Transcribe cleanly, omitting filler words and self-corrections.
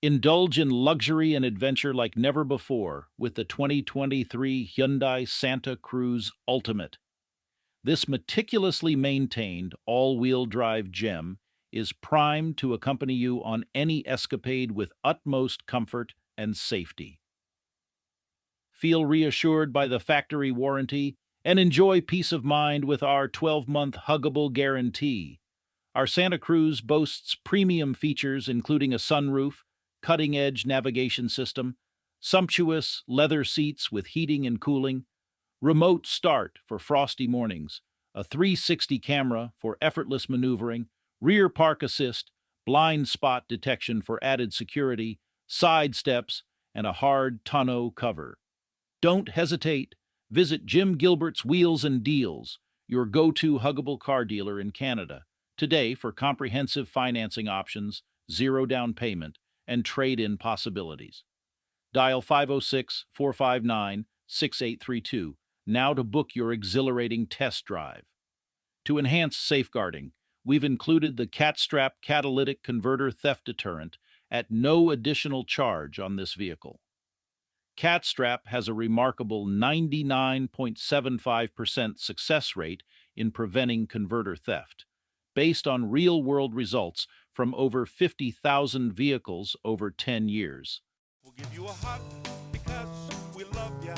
Indulge in luxury and adventure like never before with the 2023 Hyundai Santa Cruz Ultimate. This meticulously maintained all-wheel drive gem is primed to accompany you on any escapade with utmost comfort and safety. Feel reassured by the factory warranty and enjoy peace of mind with our 12-month huggable guarantee. Our Santa Cruz boasts premium features including a sunroof, cutting-edge navigation system, sumptuous leather seats with heating and cooling, remote start for frosty mornings, a 360 camera for effortless maneuvering, rear park assist, blind spot detection for added security, side steps, and a hard tonneau cover. Don't hesitate. Visit Jim Gilbert's Wheels and Deals, your go-to huggable car dealer in Canada, today for comprehensive financing options, zero down payment, and trade-in possibilities. Dial 506-459-6832 now to book your exhilarating test drive. To enhance safeguarding, we've included the CatStrap catalytic converter theft deterrent at no additional charge on this vehicle. CatStrap has a remarkable 99.75% success rate in preventing converter theft, based on real-world results from over 50,000 vehicles over 10 years. We'll give you a hug because we love ya.